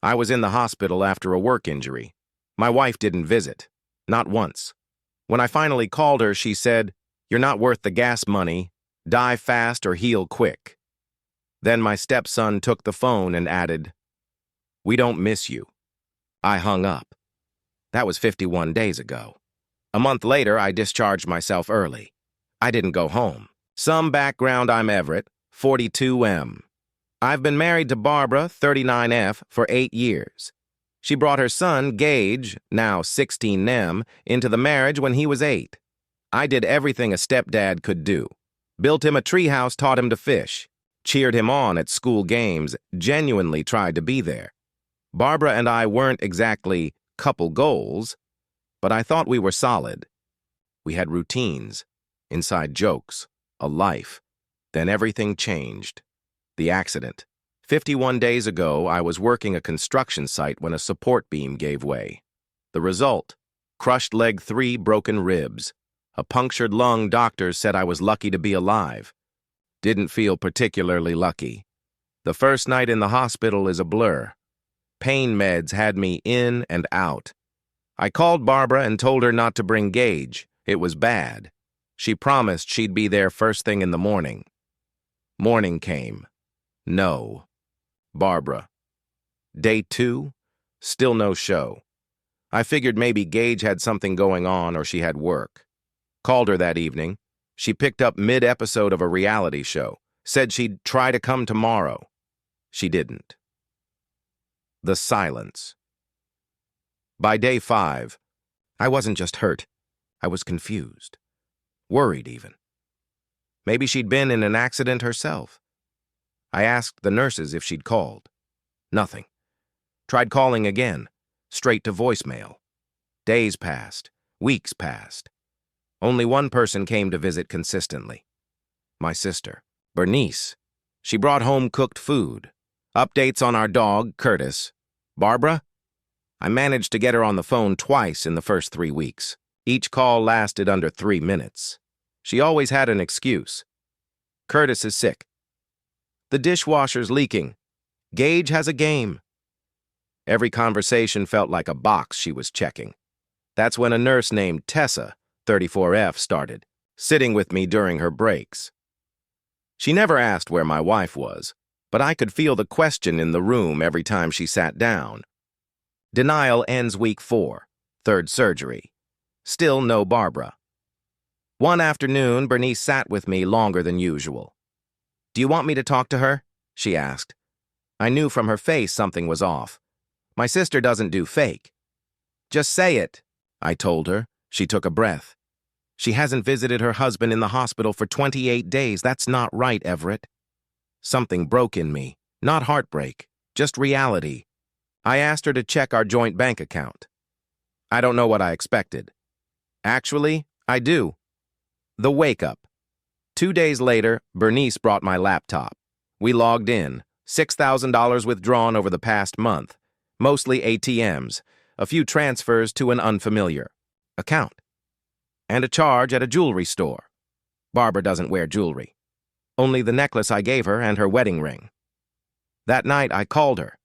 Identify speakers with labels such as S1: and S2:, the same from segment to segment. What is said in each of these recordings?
S1: I was in the hospital after a work injury. My wife didn't visit. Not once. When I finally called her, she said, "You're not worth the gas money. Die fast or heal quick." Then my stepson took the phone and added, "We don't miss you." I hung up. That was 51 days ago. A month later, I discharged myself early. I didn't go home. Some background: I'm Everett, 42M. I've been married to Barbara, 39F, for 8 years. She brought her son, Gage, now 16M, into the marriage when he was 8. I did everything a stepdad could do. Built him a treehouse, taught him to fish, cheered him on at school games, genuinely tried to be there. Barbara and I weren't exactly couple goals, but I thought we were solid. We had routines, inside jokes, a life. Then everything changed. The accident. 51 days ago, I was working a construction site when a support beam gave way. The result: crushed leg 3, broken ribs. A punctured lung. Doctors said I was lucky to be alive. Didn't feel particularly lucky. The first night in the hospital is a blur. Pain meds had me in and out. I called Barbara and told her not to bring Gage. It was bad. She promised she'd be there first thing in the morning. Morning came. No. Barbara. Day 2, still no show. I figured maybe Gage had something going on or she had work. Called her that evening. She picked up mid-episode of a reality show. Said she'd try to come tomorrow. She didn't. The silence. By day 5, I wasn't just hurt. I was confused. Worried even. Maybe she'd been in an accident herself. I asked the nurses if she'd called. Nothing. Tried calling again. Straight to voicemail. Days passed. Weeks passed. Only one person came to visit consistently. My sister, Bernice. She brought home cooked food. Updates on our dog, Curtis. Barbara? I managed to get her on the phone twice in the first 3 weeks. Each call lasted under 3 minutes. She always had an excuse. Curtis is sick. The dishwasher's leaking. Gage has a game. Every conversation felt like a box she was checking. That's when a nurse named Tessa, 34F, started, sitting with me during her breaks. She never asked where my wife was, but I could feel the question in the room every time she sat down. Denial ends week 4, 3rd surgery. Still no Barbara. One afternoon, Bernice sat with me longer than usual. "Do you want me to talk to her?" she asked. I knew from her face something was off. My sister doesn't do fake. "Just say it," I told her. She took a breath. "She hasn't visited her husband in the hospital for 28 days. That's not right, Everett." Something broke in me. Not heartbreak, just reality. I asked her to check our joint bank account. I don't know what I expected. Actually, I do. The wake-up. 2 days later, Bernice brought my laptop. We logged in. $6,000 withdrawn over the past month. Mostly ATMs. A few transfers to an unfamiliar account. And a charge at a jewelry store. Barbara doesn't wear jewelry. Only the necklace I gave her and her wedding ring. That night, I called her.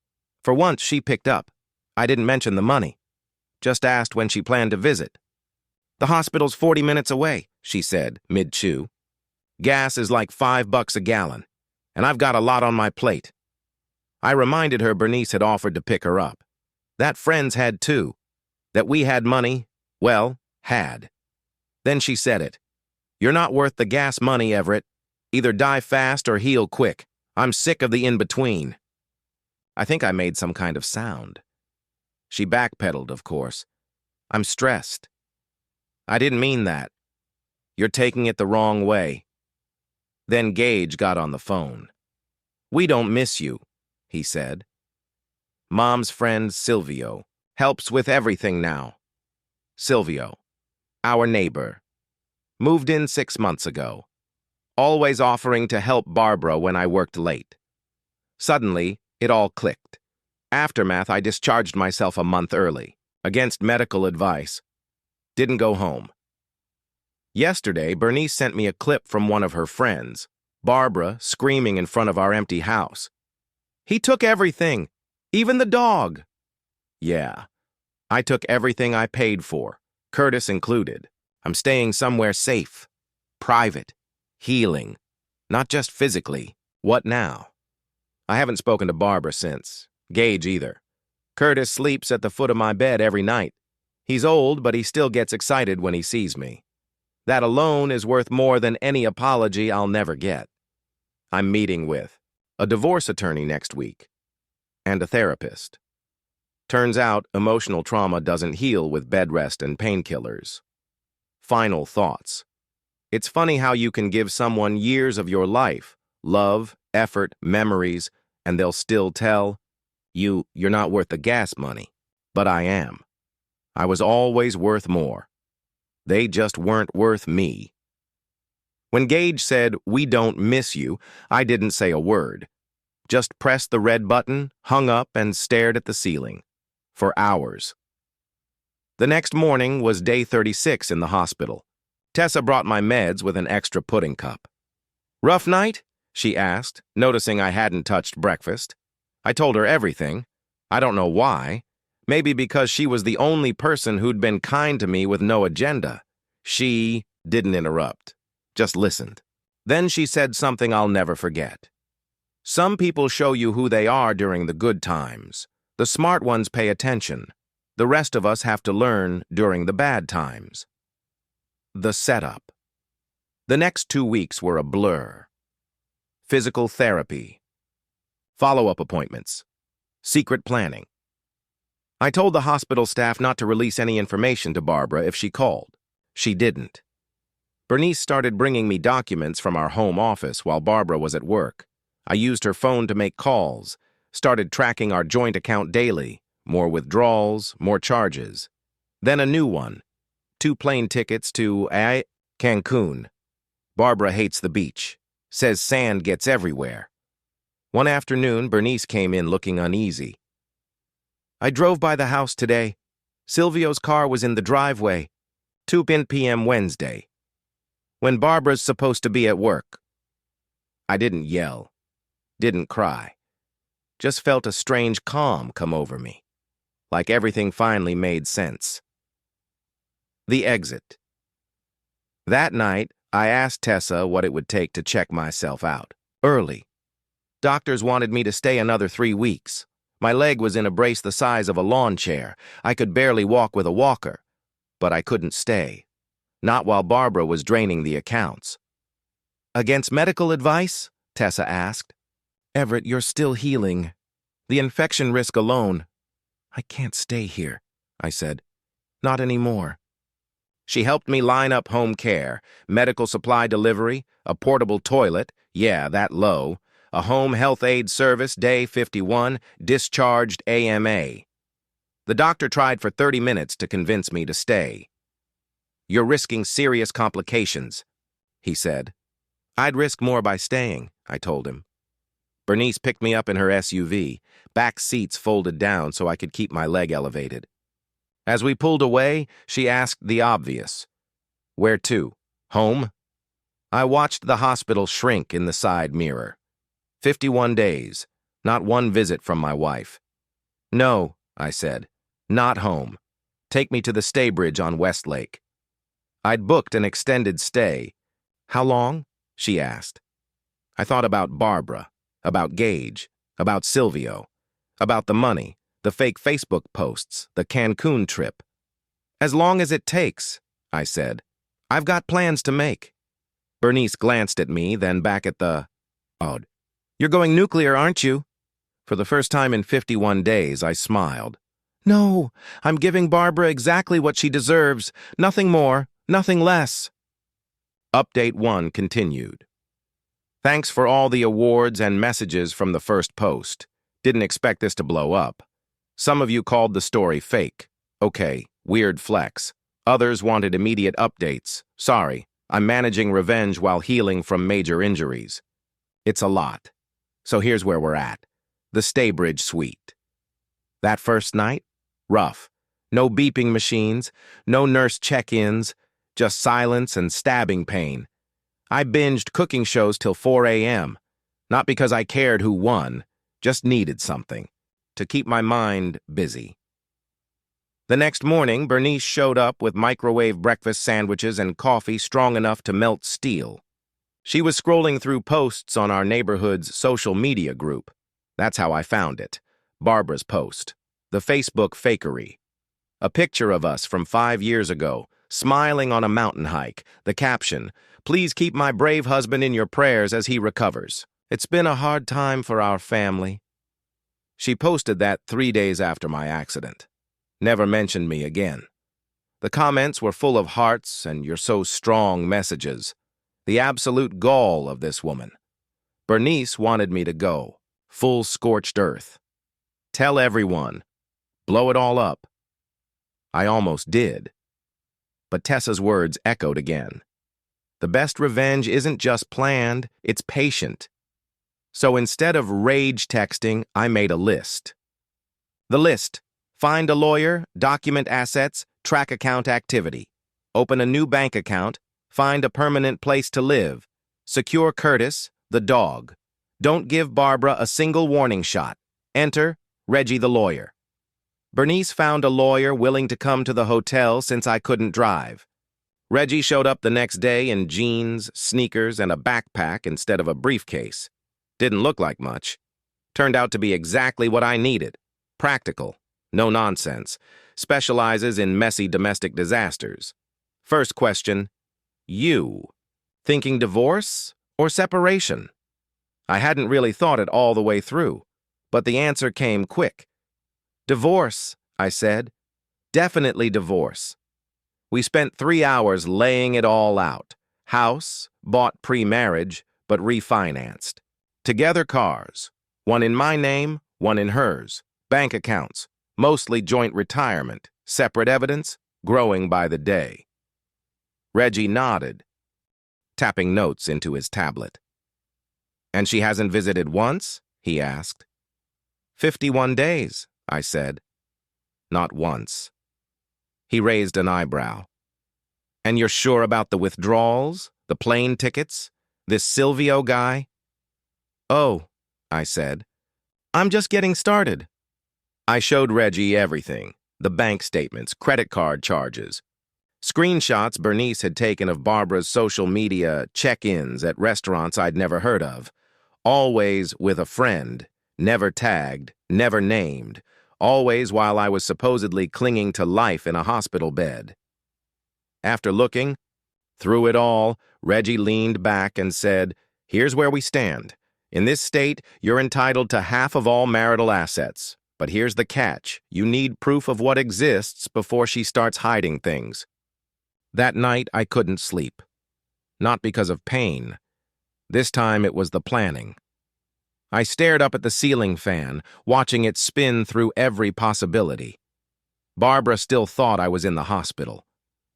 S1: For once, she picked up. I didn't mention the money. Just asked when she planned to visit. "The hospital's 40 minutes away," she said, mid-chew. "Gas is like $5 a gallon, and I've got a lot on my plate." I reminded her Bernice had offered to pick her up. That friends had too. That we had money, well, had. Then she said it. "You're not worth the gas money, Everett. Either die fast or heal quick. I'm sick of the in-between." I think I made some kind of sound. She backpedaled, of course. "I'm stressed." "I didn't mean that. You're taking it the wrong way." Then Gage got on the phone. "We don't miss you," he said. "Mom's friend Silvio helps with everything now." Silvio, our neighbor. Moved in 6 months ago. Always offering to help Barbara when I worked late. Suddenly, it all clicked. Aftermath, I discharged myself a month early, against medical advice. Didn't go home. Yesterday, Bernice sent me a clip from one of her friends, Barbara, screaming in front of our empty house. "He took everything. Even the dog. Yeah, I took everything I paid for, Curtis included. I'm staying somewhere safe, private, healing, not just physically. What now? I haven't spoken to Barbara since. Gage either. Curtis sleeps at the foot of my bed every night. He's old, but he still gets excited when he sees me. That alone is worth more than any apology I'll never get. I'm meeting with a divorce attorney next week and a therapist. Turns out emotional trauma doesn't heal with bed rest and painkillers. Final thoughts. It's funny how you can give someone years of your life, love, effort, memories, and they'll still tell you you're not worth the gas money. But I am. I was always worth more. They just weren't worth me. When Gage said, "We don't miss you," I didn't say a word. Just pressed the red button, hung up, and stared at the ceiling. For hours. The next morning was day 36 in the hospital. Tessa brought my meds with an extra pudding cup. "Rough night?" she asked, noticing I hadn't touched breakfast. I told her everything. I don't know why. Maybe because she was the only person who'd been kind to me with no agenda. She didn't interrupt, just listened. Then she said something I'll never forget. "Some people show you who they are during the good times. The smart ones pay attention. The rest of us have to learn during the bad times." The setup. The next 2 weeks were a blur. Physical therapy. Follow-up appointments. Secret planning. I told the hospital staff not to release any information to Barbara if she called. She didn't. Bernice started bringing me documents from our home office while Barbara was at work. I used her phone to make calls, started tracking our joint account daily, more withdrawals, more charges. Then a new one, 2 plane tickets to Cancun. Barbara hates the beach, says sand gets everywhere. One afternoon, Bernice came in looking uneasy. "I drove by the house today. Silvio's car was in the driveway. 2 p.m. Wednesday. When Barbara's supposed to be at work." I didn't yell, didn't cry. Just felt a strange calm come over me, like everything finally made sense. The exit. That night, I asked Tessa what it would take to check myself out. Early. Doctors wanted me to stay another 3 weeks. My leg was in a brace the size of a lawn chair. I could barely walk with a walker. But I couldn't stay. Not while Barbara was draining the accounts. "Against medical advice?" Tessa asked. "Everett, you're still healing. The infection risk alone." "I can't stay here," I said. "Not anymore." She helped me line up home care, medical supply delivery, a portable toilet, yeah, that low, a home health aid service, day 51, discharged AMA. The doctor tried for 30 minutes to convince me to stay. "You're risking serious complications," he said. "I'd risk more by staying," I told him. Bernice picked me up in her SUV, back seats folded down so I could keep my leg elevated. As we pulled away, she asked the obvious. "Where to? Home?" I watched the hospital shrink in the side mirror. 51 days, not one visit from my wife. "No," I said, "not home. Take me to the Staybridge on Westlake." I'd booked an extended stay. "How long?" she asked. I thought about Barbara, about Gage, about Silvio, about the money, the fake Facebook posts, the Cancun trip. "As long as it takes," I said. "I've got plans to make." Bernice glanced at me, then back at the... "Odd. You're going nuclear, aren't you?" For the first time in 51 days, I smiled. "No, I'm giving Barbara exactly what she deserves. Nothing more, nothing less." Update 1 continued. Thanks for all the awards and messages from the first post. Didn't expect this to blow up. Some of you called the story fake. Okay, weird flex. Others wanted immediate updates. Sorry, I'm managing revenge while healing from major injuries. It's a lot. So here's where we're at. The Staybridge suite. That first night? Rough. No beeping machines, no nurse check-ins, just silence and stabbing pain. I binged cooking shows till 4 a.m. Not because I cared who won, just needed something. to keep my mind busy. The next morning, Bernice showed up with microwave breakfast sandwiches and coffee strong enough to melt steel. She was scrolling through posts on our neighborhood's social media group. That's how I found it. Barbara's post. The Facebook fakery. A picture of us from 5 years ago, smiling on a mountain hike. The caption, "Please keep my brave husband in your prayers as he recovers. It's been a hard time for our family." She posted that 3 days after my accident. Never mentioned me again. The comments were full of hearts and "you're so strong" messages. The absolute gall of this woman. Bernice wanted me to go, full scorched earth. Tell everyone. Blow it all up. I almost did. But Tessa's words echoed again. The best revenge isn't just planned, it's patient. So instead of rage texting, I made a list. The list: find a lawyer, document assets, track account activity. Open a new bank account, find a permanent place to live. Secure Curtis, the dog. Don't give Barbara a single warning shot. Enter Reggie the lawyer. Bernice found a lawyer willing to come to the hotel since I couldn't drive. Reggie showed up the next day in jeans, sneakers, and a backpack instead of a briefcase. Didn't look like much. Turned out to be exactly what I needed. Practical, no nonsense. Specializes in messy domestic disasters. First question, you. Thinking divorce or separation? I hadn't really thought it all the way through, but the answer came quick. Divorce, I said. Definitely divorce. We spent 3 hours laying it all out. House, bought pre-marriage, but refinanced. Together cars. One in my name, one in hers. Bank accounts. Mostly joint retirement. Separate evidence, growing by the day. Reggie nodded, tapping notes into his tablet. And she hasn't visited once? He asked. 51 days, I said. Not once. He raised an eyebrow. And you're sure about the withdrawals, the plane tickets, this Silvio guy? Oh, I said. I'm just getting started. I showed Reggie everything, the bank statements, credit card charges, screenshots Bernice had taken of Barbara's social media check-ins at restaurants I'd never heard of, always with a friend, never tagged, never named, always while I was supposedly clinging to life in a hospital bed. After looking through it all, Reggie leaned back and said, "Here's where we stand. In this state, you're entitled to half of all marital assets. But here's the catch. You need proof of what exists before she starts hiding things." That night, I couldn't sleep. Not because of pain. This time, it was the planning. I stared up at the ceiling fan, watching it spin through every possibility. Barbara still thought I was in the hospital.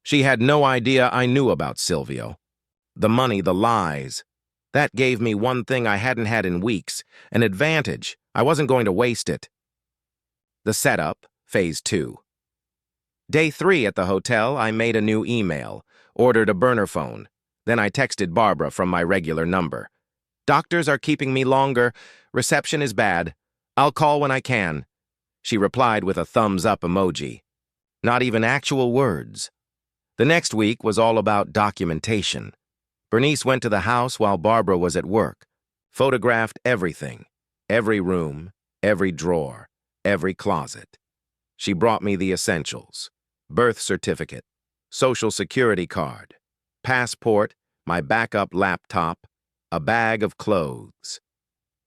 S1: She had no idea I knew about Silvio. The money, the lies. That gave me one thing I hadn't had in weeks, an advantage. I wasn't going to waste it. The setup, phase 2. Day 3 at the hotel, I made a new email, ordered a burner phone. Then I texted Barbara from my regular number. "Doctors are keeping me longer. Reception is bad. I'll call when I can." She replied with a thumbs-up emoji. Not even actual words. The next week was all about documentation. Bernice went to the house while Barbara was at work, photographed everything, every room, every drawer, every closet. She brought me the essentials: birth certificate, social security card, passport, my backup laptop, a bag of clothes.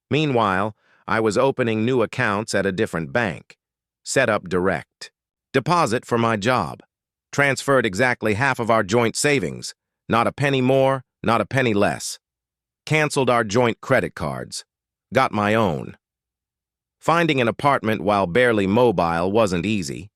S1: Meanwhile, I was opening new accounts at a different bank. Set up direct. Deposit for my job. Transferred exactly half of our joint savings. Not a penny more, not a penny less. Canceled our joint credit cards. Got my own. Finding an apartment while barely mobile wasn't easy.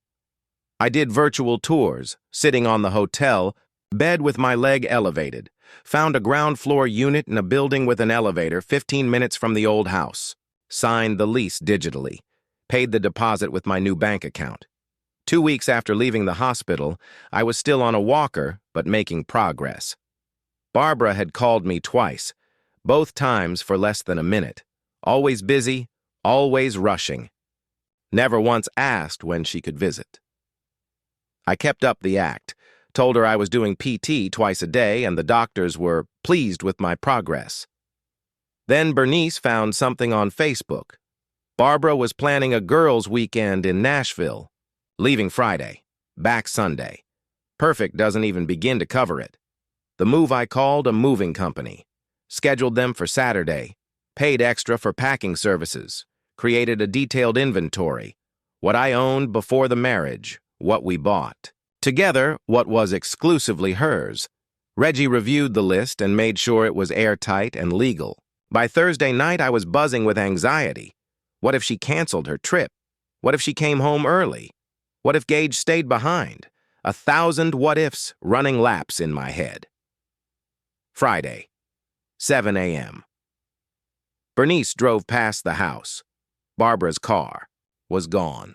S1: I did virtual tours, sitting on the hotel, bed with my leg elevated. Found a ground floor unit in a building with an elevator 15 minutes from the old house. Signed the lease digitally. Paid the deposit with my new bank account. 2 weeks after leaving the hospital, I was still on a walker, but making progress. Barbara had called me twice, both times for less than a minute. Always busy, always rushing. Never once asked when she could visit. I kept up the act, told her I was doing PT twice a day and the doctors were pleased with my progress. Then Bernice found something on Facebook. Barbara was planning a girls' weekend in Nashville, leaving Friday, back Sunday. Perfect doesn't even begin to cover it. The move I called a moving company, scheduled them for Saturday, paid extra for packing services, created a detailed inventory, what I owned before the marriage, what we bought. Together, what was exclusively hers. Reggie reviewed the list and made sure it was airtight and legal. By Thursday night, I was buzzing with anxiety. What if she canceled her trip? What if she came home early? What if Gage stayed behind? 1,000 what-ifs running laps in my head. Friday, 7 a.m. Bernice drove past the house. Barbara's car was gone.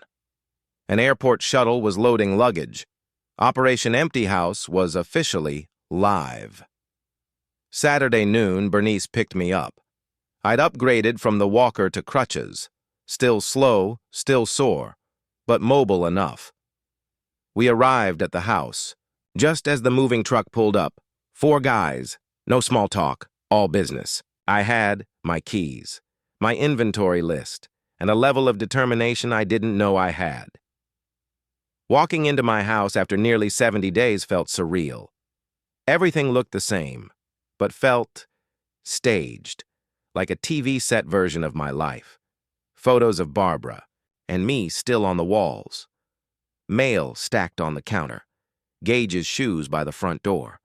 S1: An airport shuttle was loading luggage. Operation Empty House was officially live. Saturday noon, Bernice picked me up. I'd upgraded from the walker to crutches. Still slow, still sore, but mobile enough. We arrived at the house. Just as the moving truck pulled up, 4 guys, no small talk, all business. I had my keys, my inventory list, and a level of determination I didn't know I had. Walking into my house after nearly 70 days felt surreal. Everything looked the same, but felt staged, like a TV set version of my life. Photos of Barbara, and me still on the walls. Mail stacked on the counter. Gage's shoes by the front door.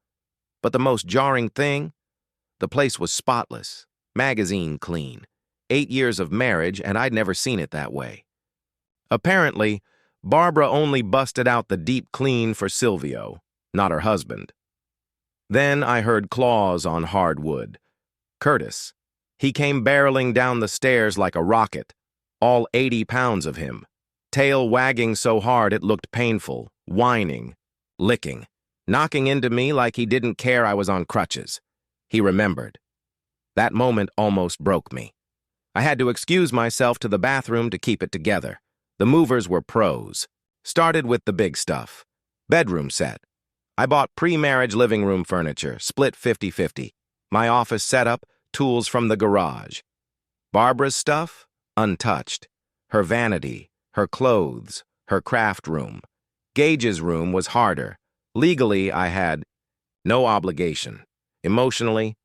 S1: But the most jarring thing? The place was spotless, magazine clean. 8 years of marriage, and I'd never seen it that way. Apparently, Barbara only busted out the deep clean for Silvio, not her husband. Then I heard claws on hardwood. Curtis. He came barreling down the stairs like a rocket, all 80 pounds of him, tail wagging so hard it looked painful, whining, licking, knocking into me like he didn't care I was on crutches. He remembered. That moment almost broke me. I had to excuse myself to the bathroom to keep it together. The movers were pros. Started with the big stuff. Bedroom set. I bought pre-marriage living room furniture, split 50-50. My office setup, tools from the garage. Barbara's stuff, untouched. Her vanity, her clothes, her craft room. Gage's room was harder. Legally, I had no obligation. Emotionally,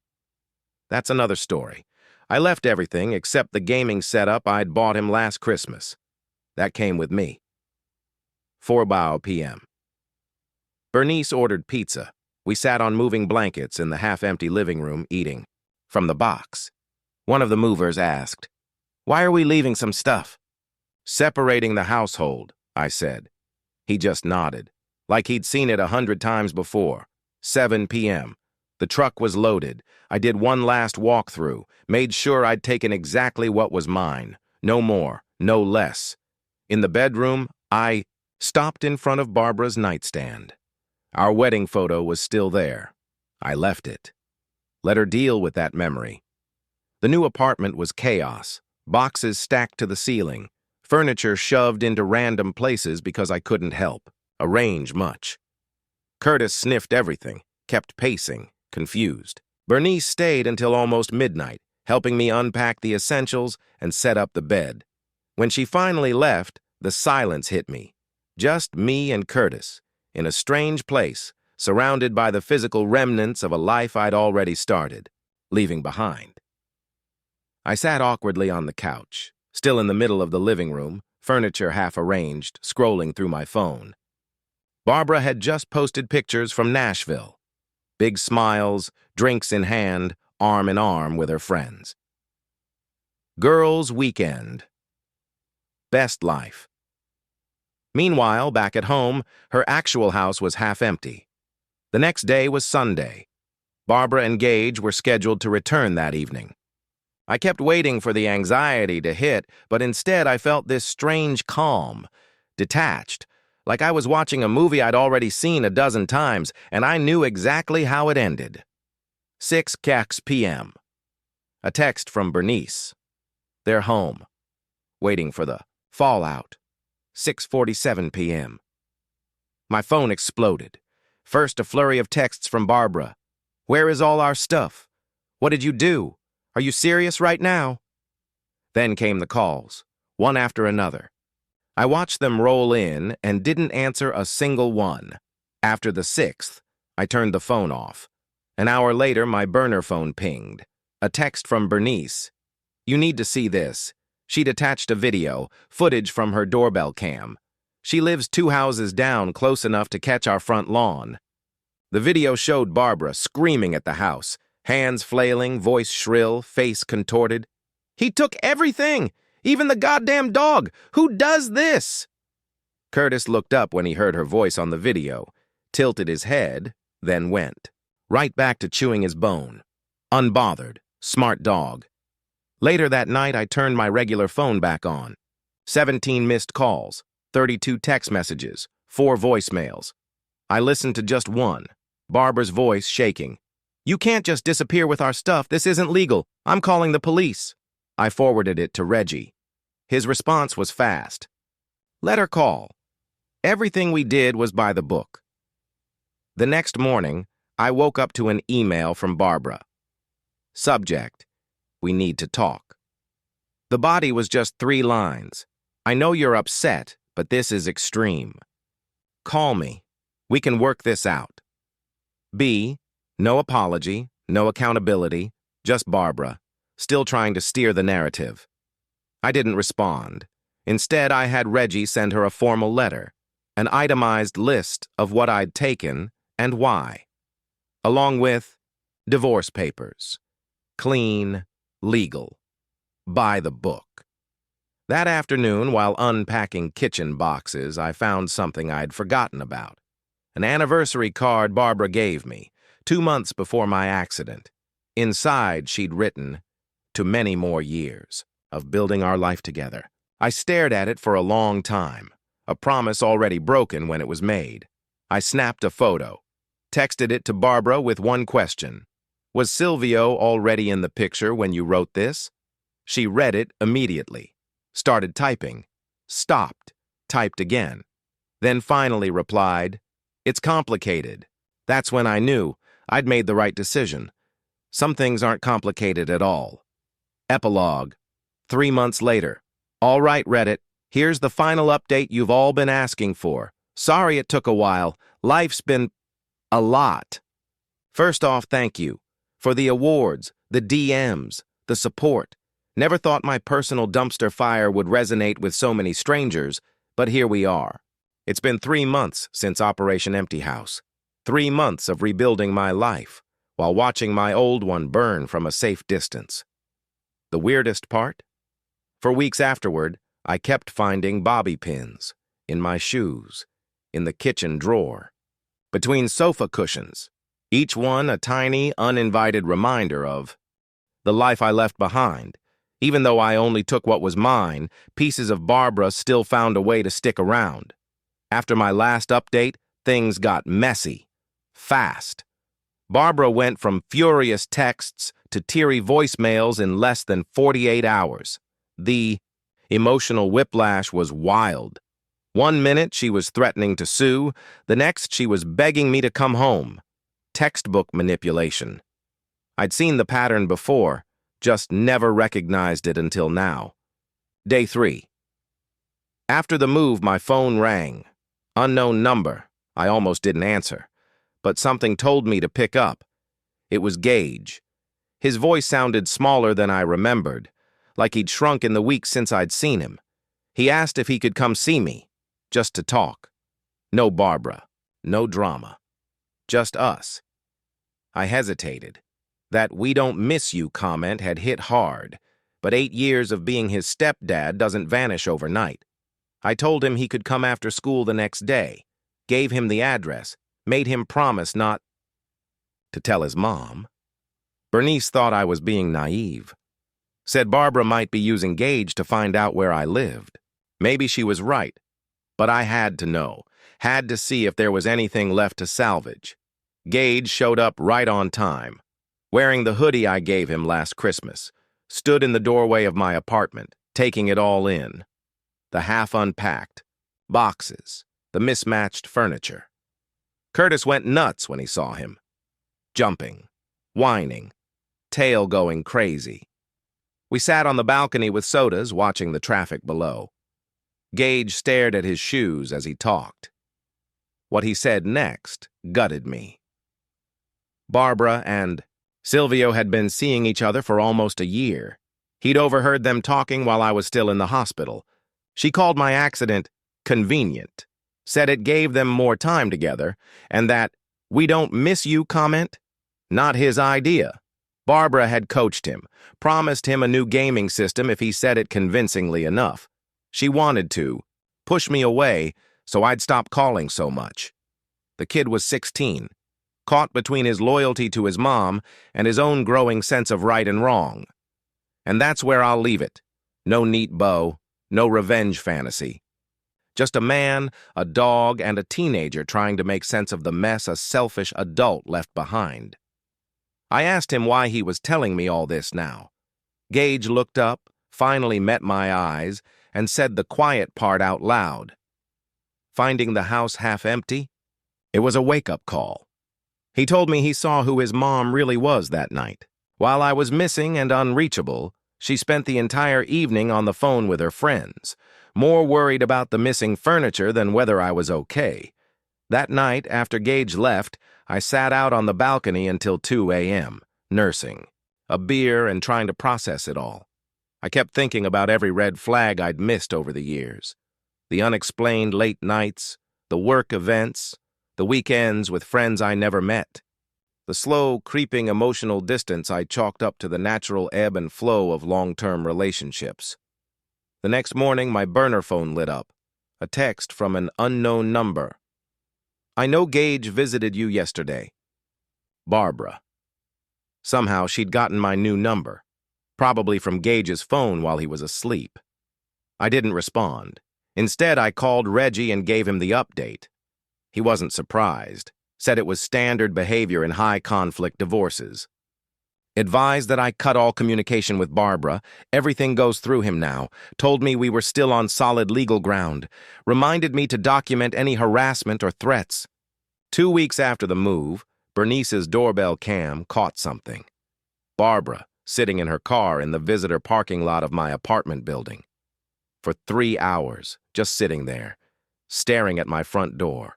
S1: that's another story. I left everything except the gaming setup I'd bought him last Christmas. That came with me. 4 p.m. Bernice ordered pizza. We sat on moving blankets in the half-empty living room eating. From the box. One of the movers asked, "Why are we leaving some stuff?" "Separating the household," I said. He just nodded, like he'd seen it 100 times before. 7 p.m. The truck was loaded. I did one last walkthrough, made sure I'd taken exactly what was mine. No more, no less. In the bedroom, I stopped in front of Barbara's nightstand. Our wedding photo was still there. I left it. Let her deal with that memory. The new apartment was chaos. Boxes stacked to the ceiling. Furniture shoved into random places because I couldn't help arrange much. Curtis sniffed everything, kept pacing, confused. Bernice stayed until almost midnight, helping me unpack the essentials and set up the bed. When she finally left, the silence hit me. Just me and Curtis, in a strange place, surrounded by the physical remnants of a life I'd already started, leaving behind. I sat awkwardly on the couch, still in the middle of the living room, furniture half arranged, scrolling through my phone. Barbara had just posted pictures from Nashville. Big smiles, drinks in hand, arm in arm with her friends. Girls' weekend. Best life. Meanwhile, back at home, her actual house was half empty. The next day was Sunday. Barbara and Gage were scheduled to return that evening. I kept waiting for the anxiety to hit, but instead I felt this strange calm, detached, like I was watching a movie I'd already seen a dozen times, and I knew exactly how it ended. 6 p.m. A text from Bernice. They're home, waiting for the Fallout. 6:47 p.m. My phone exploded. First, a flurry of texts from Barbara. Where is all our stuff? What did you do? Are you serious right now? Then came the calls, one after another. I watched them roll in and didn't answer a single one. After the sixth, I turned the phone off. An hour later, my burner phone pinged. A text from Bernice. You need to see this. She'd attached a video, footage from her doorbell cam. She lives 2 houses down, close enough to catch our front lawn. The video showed Barbara screaming at the house, hands flailing, voice shrill, face contorted. He took everything, even the goddamn dog. Who does this? Curtis looked up when he heard her voice on the video, tilted his head, then went. Right back to chewing his bone. Unbothered, smart dog. Later that night, I turned my regular phone back on. 17 missed calls, 32 text messages, 4 voicemails. I listened to just one, Barbara's voice shaking. You can't just disappear with our stuff. This isn't legal. I'm calling the police. I forwarded it to Reggie. His response was fast. Let her call. Everything we did was by the book. The next morning, I woke up to an email from Barbara. Subject: we need to talk. The body was just 3 lines. I know you're upset, but this is extreme. Call me. We can work this out. B, no apology, no accountability, just Barbara, still trying to steer the narrative. I didn't respond. Instead, I had Reggie send her a formal letter, an itemized list of what I'd taken and why, along with divorce papers. Clean, legal, by the book. That afternoon, while unpacking kitchen boxes, I found something I'd forgotten about. An anniversary card Barbara gave me, 2 months before my accident. Inside, she'd written, to many more years of building our life together. I stared at it for a long time, a promise already broken when it was made. I snapped a photo, texted it to Barbara with one question. Was Silvio already in the picture when you wrote this? She read it immediately, started typing, stopped, typed again, then finally replied, It's complicated. That's when I knew I'd made the right decision. Some things aren't complicated at all. Epilogue. 3 months later. All right, Reddit. Here's the final update you've all been asking for. Sorry it took a while. Life's been a lot. First off, thank you for the awards, the DMs, the support. Never thought my personal dumpster fire would resonate with so many strangers, but here we are. It's been 3 months since Operation Empty House. 3 months of rebuilding my life, while watching my old one burn from a safe distance. The weirdest part? For weeks afterward, I kept finding bobby pins in my shoes, in the kitchen drawer, between sofa cushions, each one a tiny, uninvited reminder of the life I left behind. Even though I only took what was mine, pieces of Barbara still found a way to stick around. After my last update, things got messy, fast. Barbara went from furious texts to teary voicemails in less than 48 hours. The emotional whiplash was wild. 1 minute she was threatening to sue, the next she was begging me to come home. Textbook manipulation. I'd seen the pattern before, just never recognized it until now. Day 3. After the move, my phone rang. Unknown number. I almost didn't answer, but something told me to pick up. It was Gage. His voice sounded smaller than I remembered, like he'd shrunk in the weeks since I'd seen him. He asked if he could come see me, just to talk. No Barbara, no drama, just us. I hesitated. That "we don't miss you" comment had hit hard, but 8 years of being his stepdad doesn't vanish overnight. I told him he could come after school the next day, gave him the address, made him promise not to tell his mom. Bernice thought I was being naive. Said Barbara might be using Gage to find out where I lived. Maybe she was right, but I had to know, had to see if there was anything left to salvage. Gage showed up right on time, wearing the hoodie I gave him last Christmas, stood in the doorway of my apartment, taking it all in. the half-unpacked, boxes, the mismatched furniture. Curtis went nuts when he saw him. Jumping, whining, tail going crazy. We sat on the balcony with sodas, watching the traffic below. Gage stared at his shoes as he talked. What he said next gutted me. Barbara and Silvio had been seeing each other for almost a year. He'd overheard them talking while I was still in the hospital. She called my accident convenient, said it gave them more time together, and that "we don't miss you" comment? Not his idea. Barbara had coached him, promised him a new gaming system if he said it convincingly enough. She wanted to push me away so I'd stop calling so much. The kid was 16, caught between his loyalty to his mom and his own growing sense of right and wrong. And that's where I'll leave it. No neat bow, no revenge fantasy. Just a man, a dog, and a teenager trying to make sense of the mess a selfish adult left behind. I asked him why he was telling me all this now. Gage looked up, finally met my eyes, and said the quiet part out loud. Finding the house half empty? It was a wake-up call. He told me he saw who his mom really was that night. While I was missing and unreachable, she spent the entire evening on the phone with her friends, more worried about the missing furniture than whether I was okay. That night, after Gage left, I sat out on the balcony until 2 a.m., nursing, a beer and trying to process it all. I kept thinking about every red flag I'd missed over the years. The unexplained late nights, the work events, the weekends with friends I never met. The slow, creeping emotional distance I chalked up to the natural ebb and flow of long-term relationships. The next morning, my burner phone lit up, a text from an unknown number. "I know Gage visited you yesterday. Barbara." Somehow she'd gotten my new number, probably from Gage's phone while he was asleep. I didn't respond. Instead, I called Reggie and gave him the update. He wasn't surprised, said it was standard behavior in high-conflict divorces. Advised that I cut all communication with Barbara, everything goes through him now, told me we were still on solid legal ground, reminded me to document any harassment or threats. 2 weeks after the move, Bernice's doorbell cam caught something. Barbara, sitting in her car in the visitor parking lot of my apartment building. For 3 hours, just sitting there, staring at my front door.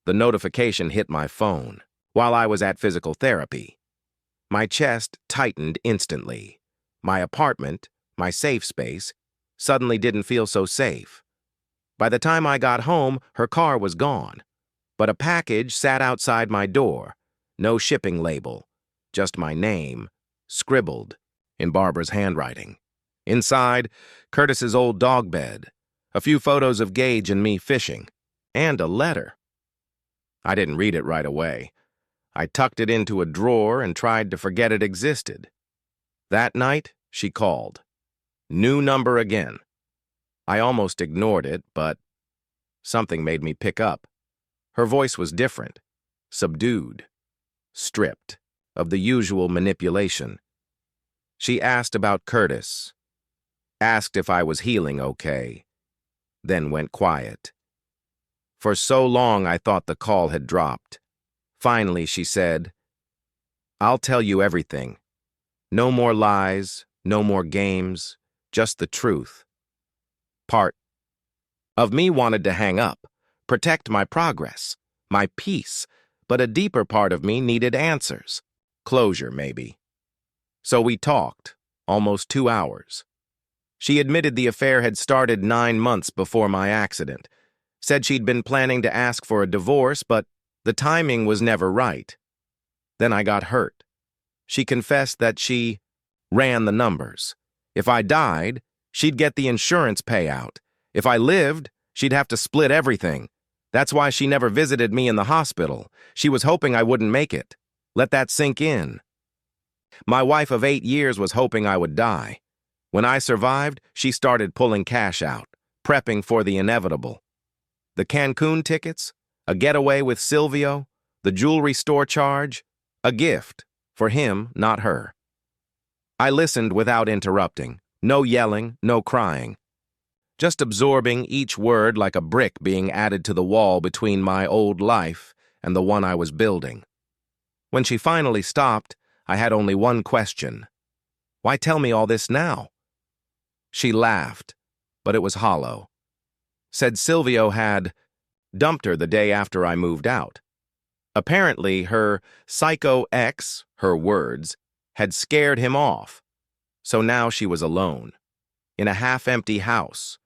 S1: The notification hit my phone while I was at physical therapy. My chest tightened instantly. My apartment, my safe space, suddenly didn't feel so safe. By the time I got home, her car was gone. But a package sat outside my door. No shipping label, just my name, scribbled in Barbara's handwriting. Inside, Curtis's old dog bed, a few photos of Gage and me fishing, and a letter. I didn't read it right away. I tucked it into a drawer and tried to forget it existed. That night, she called. New number again. I almost ignored it, but something made me pick up. Her voice was different, subdued, stripped of the usual manipulation. She asked about Curtis, asked if I was healing okay, then went quiet. For so long I thought the call had dropped. Finally, she said, "I'll tell you everything. No more lies, no more games, just the truth." Part of me wanted to hang up, protect my progress, my peace, but a deeper part of me needed answers. Closure, maybe. So we talked, almost 2 hours. She admitted the affair had started 9 months before my accident, said she'd been planning to ask for a divorce, but the timing was never right. Then I got hurt. She confessed that she ran the numbers. If I died, she'd get the insurance payout. If I lived, she'd have to split everything. That's why she never visited me in the hospital. She was hoping I wouldn't make it. Let that sink in. My wife of 8 years was hoping I would die. When I survived, she started pulling cash out, prepping for the inevitable. The Cancun tickets, a getaway with Silvio, the jewelry store charge, a gift for him, not her. I listened without interrupting. No yelling, no crying. just absorbing each word like a brick being added to the wall between my old life and the one I was building. When she finally stopped, I had only one question. Why tell me all this now? She laughed, but it was hollow. Said Silvio had dumped her the day after I moved out. Apparently, her psycho ex, her words, had scared him off. So now she was alone, in a half-empty house,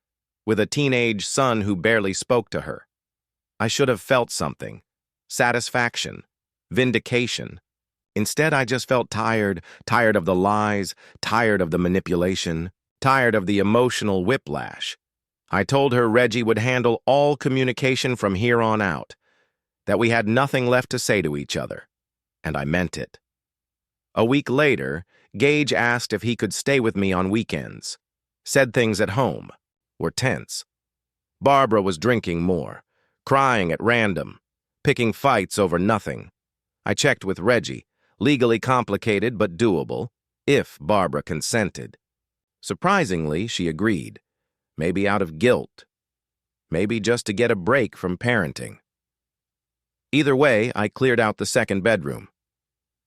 S1: with a teenage son who barely spoke to her. I should have felt something. Satisfaction. Vindication. Instead, I just felt tired of the lies, tired of the manipulation, tired of the emotional whiplash. I told her Reggie would handle all communication from here on out, that we had nothing left to say to each other, and I meant it. A week later, Gage asked if he could stay with me on weekends. Said things at home were tense. Barbara was drinking more, crying at random, picking fights over nothing. I checked with Reggie, legally complicated but doable, if Barbara consented. Surprisingly, she agreed. Maybe out of guilt. Maybe just to get a break from parenting. Either way, I cleared out the second bedroom.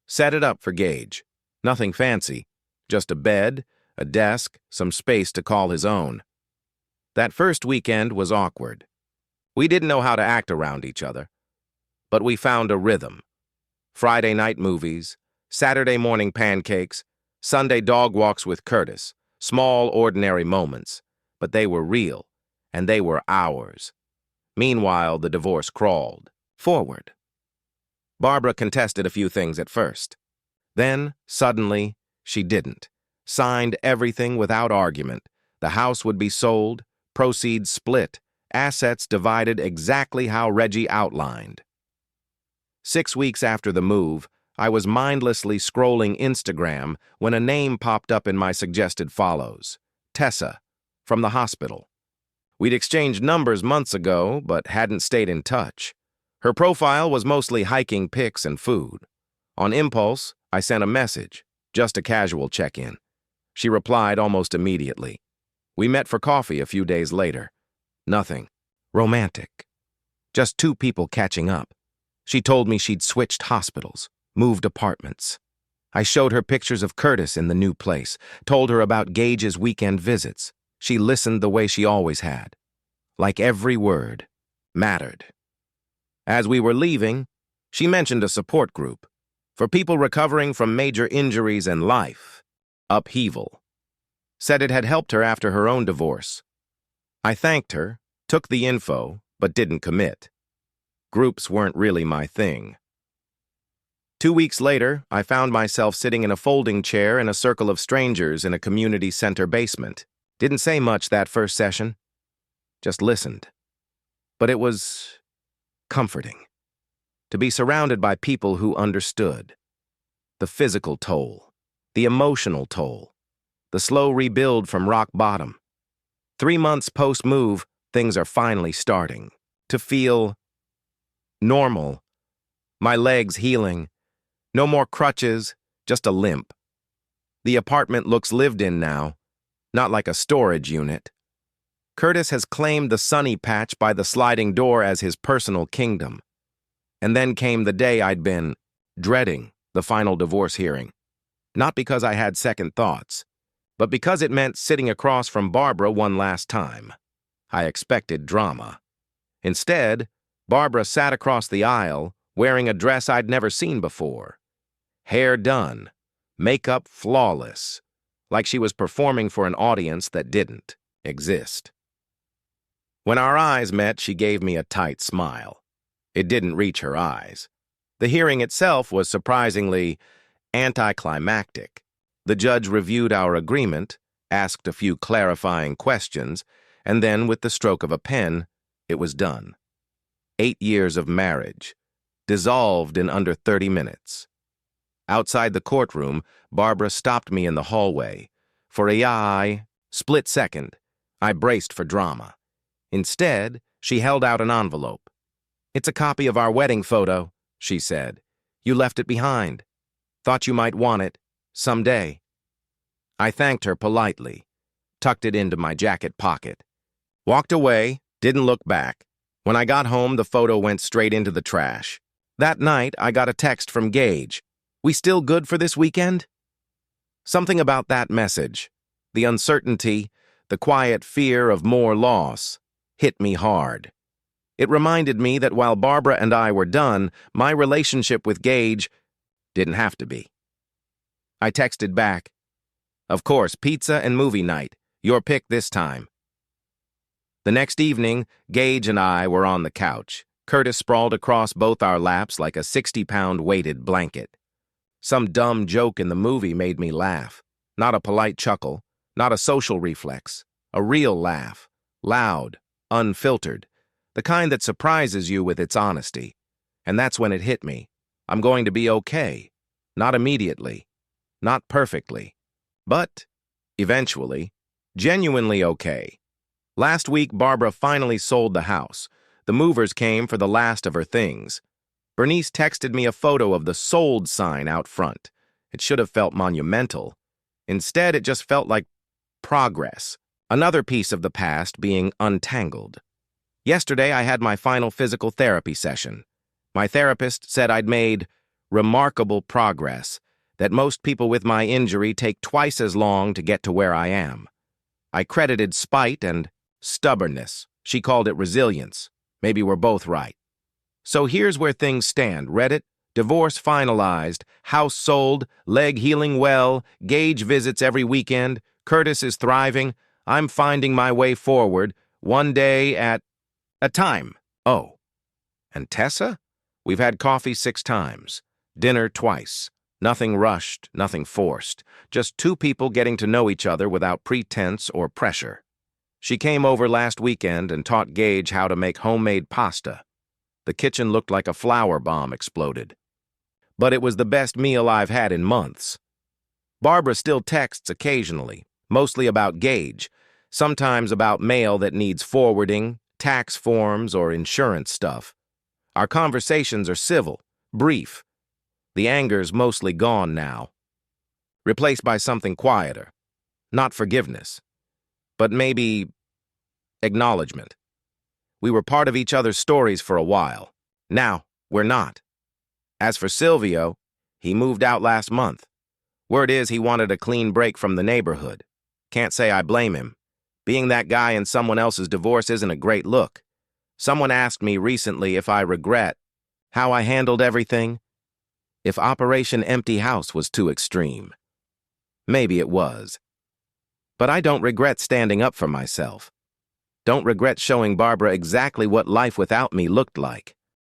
S1: Set it up for Gage. Nothing fancy. Just a bed, a desk, some space to call his own. That first weekend was awkward. We didn't know how to act around each other. But we found a rhythm. Friday night movies, Saturday morning pancakes, Sunday dog walks with Curtis. Small, ordinary moments. But they were real, and they were ours. Meanwhile, the divorce crawled forward. Barbara contested a few things at first. Then, suddenly, she didn't. Signed everything without argument. The house would be sold, proceeds split, assets divided exactly how Reggie outlined. 6 weeks after the move, I was mindlessly scrolling Instagram when a name popped up in my suggested follows. Tessa, from the hospital. We'd exchanged numbers months ago, but hadn't stayed in touch. Her profile was mostly hiking pics and food. On impulse, I sent a message, just a casual check-in. She replied almost immediately. We met for coffee a few days later. Nothing romantic. Just two people catching up. She told me she'd switched hospitals, moved apartments. I showed her pictures of Curtis in the new place, told her about Gage's weekend visits. She listened the way she always had. Like every word mattered. As we were leaving, she mentioned a support group for people recovering from major injuries in life, upheaval. Said it had helped her after her own divorce. I thanked her, took the info, but didn't commit. Groups weren't really my thing. 2 weeks later, I found myself sitting in a folding chair in a circle of strangers in a community center basement. Didn't say much that first session. Just listened. But it was comforting to be surrounded by people who understood. The physical toll, the emotional toll, the slow rebuild from rock bottom. 3 months post-move, things are finally starting to feel normal. My legs healing. No more crutches, just a limp. The apartment looks lived in now, not like a storage unit. Curtis has claimed the sunny patch by the sliding door as his personal kingdom. And then came the day I'd been dreading, the final divorce hearing. Not because I had second thoughts, but because it meant sitting across from Barbara one last time. I expected drama. Instead, Barbara sat across the aisle, wearing a dress I'd never seen before. Hair done, makeup flawless, like she was performing for an audience that didn't exist. When our eyes met, she gave me a tight smile. It didn't reach her eyes. The hearing itself was surprisingly anticlimactic. The judge reviewed our agreement, asked a few clarifying questions, and then, with the stroke of a pen, it was done. 8 years of marriage, dissolved in under 30 minutes. Outside the courtroom, Barbara stopped me in the hallway. For a split second, I braced for drama. Instead, she held out an envelope. "It's a copy of our wedding photo," she said. "You left it behind. Thought you might want it, someday." I thanked her politely, tucked it into my jacket pocket. Walked away, didn't look back. When I got home, the photo went straight into the trash. That night, I got a text from Gage. "We still good for this weekend?" Something about that message, the uncertainty, the quiet fear of more loss, hit me hard. It reminded me that while Barbara and I were done, my relationship with Gage didn't have to be. I texted back, "Of course, pizza and movie night. Your pick this time." The next evening, Gage and I were on the couch. Curtis sprawled across both our laps like a 60-pound weighted blanket. Some dumb joke in the movie made me laugh. Not a polite chuckle, not a social reflex. A real laugh. Loud, unfiltered. The kind that surprises you with its honesty. And that's when it hit me. I'm going to be okay. Not immediately. Not perfectly. But, eventually, genuinely okay. Last week, Barbara finally sold the house. The movers came for the last of her things. Bernice texted me a photo of the sold sign out front. It should have felt monumental. Instead, it just felt like progress. Another piece of the past being untangled. Yesterday, I had my final physical therapy session. My therapist said I'd made remarkable progress, that most people with my injury take twice as long to get to where I am. I credited spite and stubbornness. She called it resilience. Maybe we're both right. So here's where things stand. Reddit, divorce finalized, house sold, leg healing well, Gage visits every weekend, Curtis is thriving, I'm finding my way forward, one day at a time. Oh, and Tessa? We've had coffee 6 times, dinner twice. Nothing rushed, nothing forced. Just 2 people getting to know each other without pretense or pressure. She came over last weekend and taught Gage how to make homemade pasta. The kitchen looked like a flower bomb exploded. But it was the best meal I've had in months. Barbara still texts occasionally, mostly about Gage, sometimes about mail that needs forwarding, tax forms, or insurance stuff. Our conversations are civil, brief. The anger's mostly gone now, replaced by something quieter. Not forgiveness, but maybe acknowledgement. We were part of each other's stories for a while. Now, we're not. As for Silvio, he moved out last month. Word is he wanted a clean break from the neighborhood. Can't say I blame him. Being that guy in someone else's divorce isn't a great look. Someone asked me recently if I regret how I handled everything. If Operation Empty House was too extreme. Maybe it was. But I don't regret standing up for myself. Don't regret showing Barbara exactly what life without me looked like.